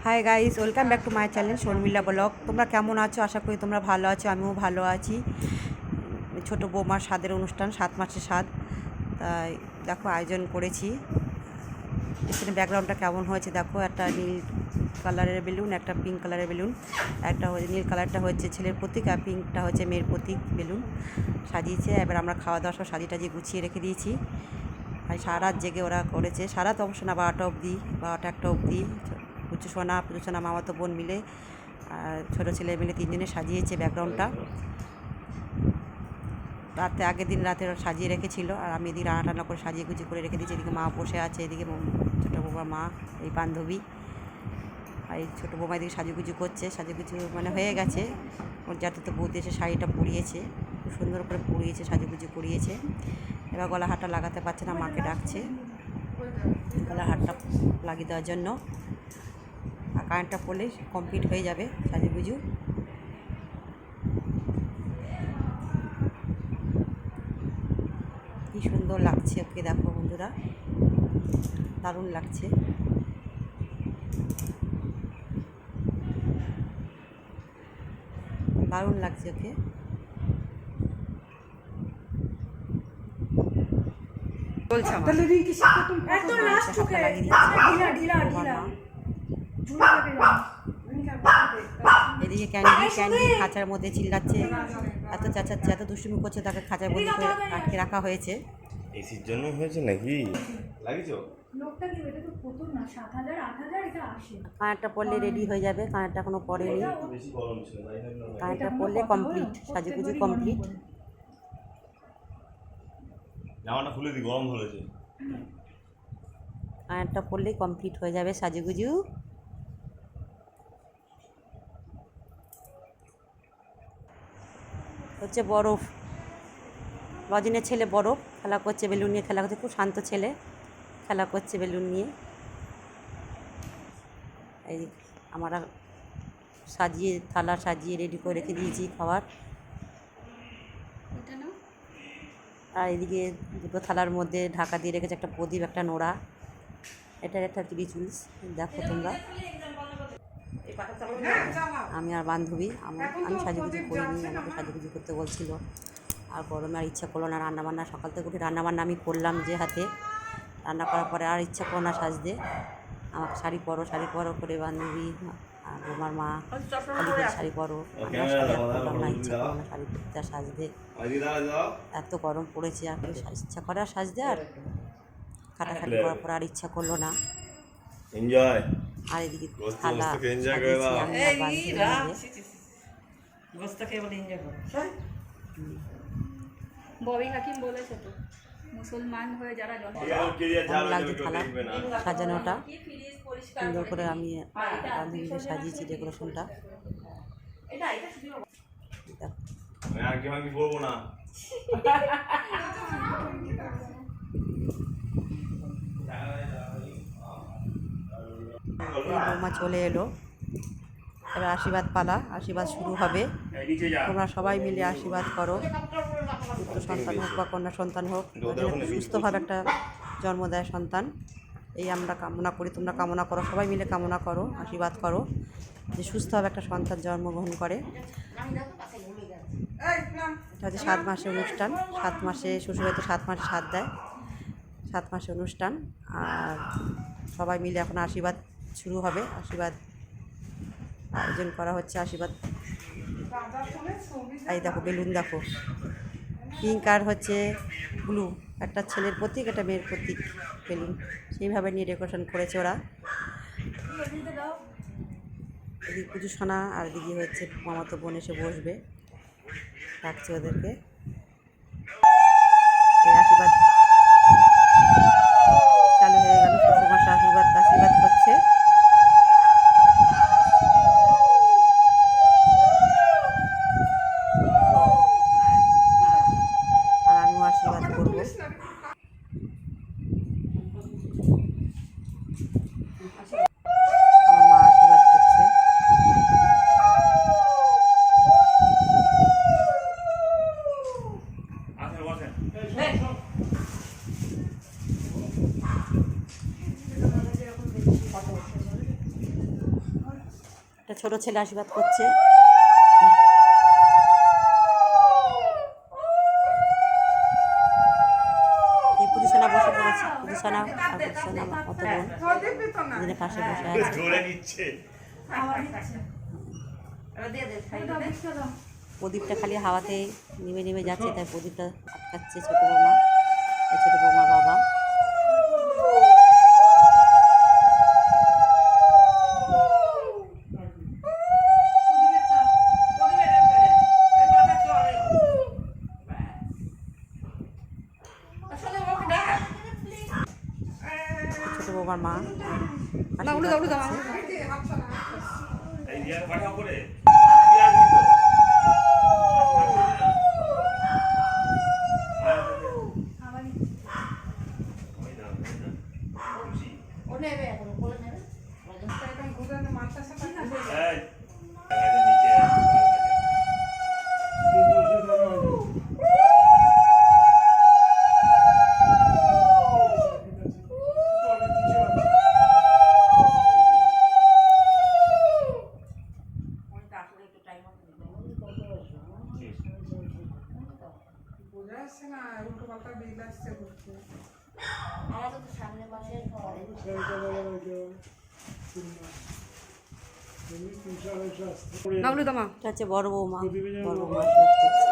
Hi guys, welcome back to my channel Sharmila blog. তোমরা কেমন আছো? আশা করি তোমরা ভালো আছো, আমিও ভালো আছি। ছোটো বৌমার স্বাদের অনুষ্ঠান, 7 মাসের স্বাদ, তাই দেখো আয়োজন করেছি। এখানে ব্যাকগ্রাউন্ডটা কেমন হয়েছে দেখো, একটা নীল কালারের বেলুন, একটা পিঙ্ক কালারের বেলুন, একটা নীল কালারটা হচ্ছে ছেলের প্রতীক আর পিঙ্কটা হচ্ছে মেয়ের প্রতীক বেলুন সাজিয়েছে। এবার আমরা খাওয়া দাওয়া সব সাজিয়ে গুছিয়ে রেখে দিয়েছি। আর সারা রাত জেগে ওরা করেছে, সারা তো অবশ্য না, 12টা অবধি, 12টা 1টা অবধি। পুচু সোনা মামাতো বোন মিলে আর ছোটো ছেলে মিলে 3 জনে সাজিয়েছে ব্যাকগ্রাউন্ডটা। আগের দিন রাতে সাজিয়ে রেখেছিল, আর আমি এদিকে রান্না করে সাজিয়ে গুছিয়ে করে রেখে দিয়েছি। এদিকে মা বসে আছে, এদিকে ছোটো বৌমার মা, এই বান্ধবী, আর এই ছোটো বৌমা এদিকে সাজুগুজু করছে। সাজুগুজু মানে হয়ে গেছে, ওর যাতে তো বৌদি এসে শাড়িটা পরিয়েছে, খুব সুন্দর করে পরিয়েছে, সাজুগুজু করিয়েছে। এবার গলা হারটা লাগাতে পারছে না, মাকে ডাকছে গলা হারটা লাগিয়ে দেওয়ার জন্য। আর কারেন্টটা পড়লে কমপ্লিট হয়ে যাবে সাজুগুজু। কি সুন্দর লাগছে ওকে, দেখো বন্ধুরা, দারুণ লাগছে। দারুণ লাগছে ওকে। চলছে আমার এদিকে ক্যান্ডি খাঁচার মধ্যে চিল্লাচ্ছে, এত চেঁচাচ্ছে, এত দুষ্টুমি করছে, তাকে খাঁচার মধ্যে করে আটকে রাখা হয়েছে। এসির জন্য হয়েছে নাকি? লাগিয়েছো? কানেরটা পরলে রেডি হয়ে যাবে, কানেরটা এখনো পরেনি। কানেরটা পরলে কমপ্লিট, সাজুগুজু কমপ্লিট। জামাটা খুলে দি, গরম ধরেছে। কানেরটা পরলেই কমপ্লিট হয়ে যাবে সাজুগুজু। হচ্ছে বরফ, লজিনের ছেলে বরফ খেলা করছে, বেলুন নিয়ে খেলা করছে, খুব শান্ত ছেলে, খেলা করছে বেলুন নিয়ে। এই আমরা সাজিয়ে থালা সাজিয়ে রেডি করে রেখে দিয়েছি খাবার। আর এদিকে দুটো থালার মধ্যে ঢাকা দিয়ে রেখেছে, একটা প্রদীপ, একটা নোড়া, এটার একটা রিচুয়ালস দেখো তোমরা। আমি আর বান্ধবী, আমি সাজুগুজু করিনি, আমাকে সাজুগুজু করতে বলছিল, আর গরমে আর ইচ্ছা করলো না রান্নাবান্না। সকাল থেকে উঠে রান্নাবান্না আমি করলাম যে হাতে, রান্না করার পরে আর ইচ্ছা করলো না সাজতে। আমাকে শাড়ি পরো করে বান্ধবী আর আমার মা শাড়ি পরো, আমি আর শাড়ি পরলাম না, ইচ্ছা করলো না শাড়ি পরতে আর সাজতে। এত গরম পড়েছে, আর ইচ্ছা করে আর সাজতে, আর খাটাখাটি করার পর আর ইচ্ছা করলো না। এনজয়। আর এদিকে থালা সাজিয়েছি আমি আর বান্ধবী মিলে। ববি হাকিম বলেছে তো, মুসলমান হয়ে যারা লাগছে থালা সাজানোটা সুন্দর করে। আমি বান্ধবীদের সাজিয়েছি ডেকোরেশনটা। বলবো না। বৌমা চলে এলো, এবার আশীর্বাদ পালা, আশীর্বাদ শুরু হবে। তোমরা সবাই মিলে আশীর্বাদ করো, পুত্র সন্তান হোক বা কন্যা সন্তান হোক, সুস্থভাবে একটা জন্ম দেয় সন্তান, এই আমরা কামনা করি। তোমরা কামনা করো, সবাই মিলে কামনা করো, আশীর্বাদ করো যে সুস্থভাবে একটা সন্তান জন্মগ্রহণ করে। এটা হচ্ছে 7 মাসের অনুষ্ঠান, 7 মাসে শ্বশুরবাড়িতে 7 মাসে স্বাদ দেয়, 7 মাসের অনুষ্ঠান। আর সবাই মিলে এখন আশীর্বাদ শুরু হবে, আশীর্বাদ আয়োজন করা হচ্ছে। আশীর্বাদ, এই দেখো বেলুন দেখো, পিঙ্ক আর হচ্ছে ব্লু, একটা ছেলের প্রতীক, একটা মেয়ের প্রতীক বেলুন, সেইভাবে নিয়ে ডেকোরেশন করেছে ওরা। এদিকে পুজো সোনা আর এদিকে হচ্ছে মামাতো বোন এসে বসবে, ডাকছে ওদেরকে। আশীর্বাদ চালু হয়ে গেল, শ্বশুরমশাই আশীর্বাদ করছে। আর আমিও আশীর্বাদ করবো। আমার মা আশীর্বাদ করছে। ছোট ছেলে আশীর্বাদ করছে। এই পুজোসোনা বসে পড়েছে, পুজোসোনা আর পুজোসোনা মতো বোন দুজনে পাশে বসে আছে। জোরে নিচ্ছে। প্রদীপটা খালি হাওয়াতে নেমে নেমে যাচ্ছে, তাই প্রদীপটা আটকাচ্ছে ছোটো বৌমা, ছোটো বৌমা বাবা। ছোটো বৌমার মা আশীর্বাদ করছে। এই দিয়া পাঠাও করে পেঁয়াজ দিত। এটা হচ্ছে বড় বৌমা, বড় বৌমা আশীর্বাদ করছে।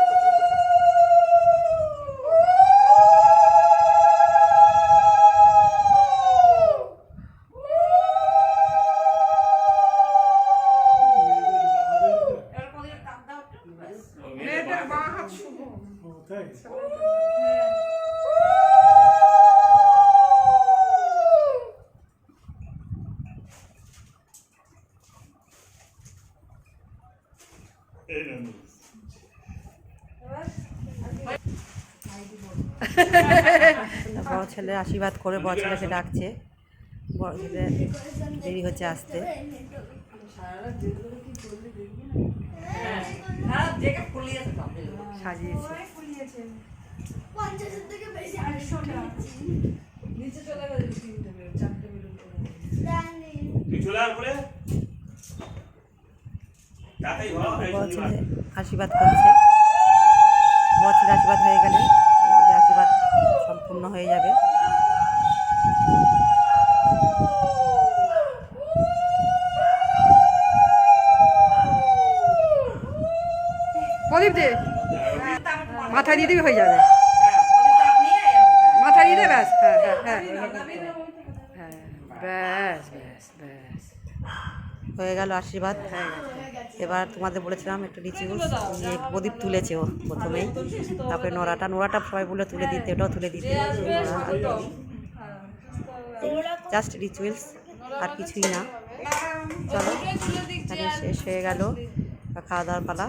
বড় ছেলে আশীর্বাদ করে বড় ছেলেকে ডাকছে, বড় ছেলে দেরি হচ্ছে আসতে। সাজিয়েছে বড় ছেলে আশীর্বাদ করছে। বড় ছেলে আশীর্বাদ হয়ে গেলে আমাদের আশীর্বাদ সম্পূর্ণ হয়ে যাবে। প্রদীপ দে, মাথায় দিয়ে দিবি, হয়ে যাবে। মাথায় দিয়ে দে, ব্যাস। হ্যাঁ হ্যাঁ হ্যাঁ হ্যাঁ, ব্যাস ব্যাস ব্যাস, হয়ে গেল আশীর্বাদ। এবার তোমাদের বলেছিলাম একটু রিচুয়ালস, প্রদীপ তুলেছে ও প্রথমেই, তারপরে নোড়াটা সবাই বলে তুলে দিতে, ওটাও তুলে দিতে। জাস্ট রিচুয়ালস, আর কিছুই না। চলো, তাহলে শেষ হয়ে গেল খাওয়া দাওয়ার পালা।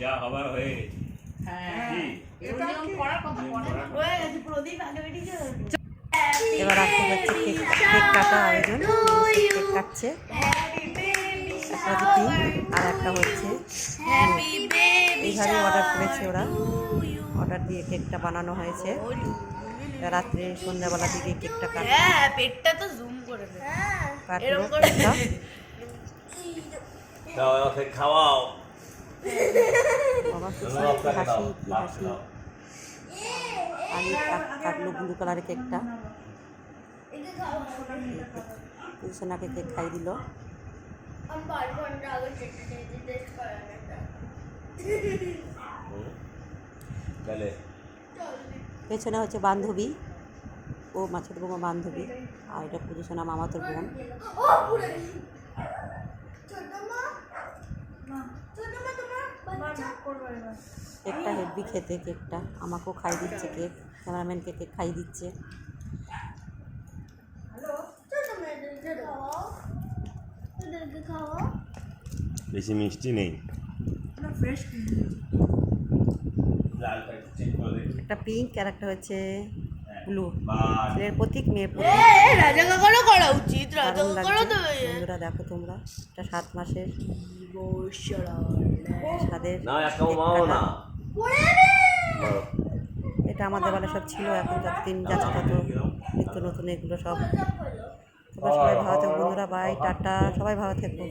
যা হবার হয়ে এবার আসতে হচ্ছে কেক কাটা আয়োজন, কেক কাটছে। একটা হচ্ছে পিঙ্ক আর একটা হচ্ছে এইভাবে অর্ডার করেছে ওরা, অর্ডার দিয়ে কেকটা বানানো হয়েছে। রাত্রে সন্ধ্যাবেলা দিকে কেকটা কাটলো, কেকটা খাওয়াও। বাবা হাসি কি হাসি। আমি কাটলো ব্লু কালারের কেকটা, সোনাকে কেক খাই দিল। পেছনে হচ্ছে বান্ধবী, ও ছোট বৌমা বান্ধবী, আর এটা পুজোসোনা মামাতোর বোন। কেকটা হেভি খেতে, কেকটা আমাকেও খাই দিচ্ছে, কেক ক্যামেরাম্যানকে কেক খাই দিচ্ছে। বেশি মিষ্টি নেই। একটা পিঙ্ক আর একটা হচ্ছে ব্লু, ছেলের প্রতীক মেয়ের প্রতীক। দারুণ লাগছে বন্ধুরা, দেখো তোমরা, এটা 7 মাসের স্বাদের এটা আমাদের বেলা সব ছিল, এখন যতদিন যাচ্ছে তত নিত্য নতুন এগুলো সব। তোমরা সবাই ভালো থেকো বন্ধুরা, বাই, টাটা, সবাই ভালো থেকো।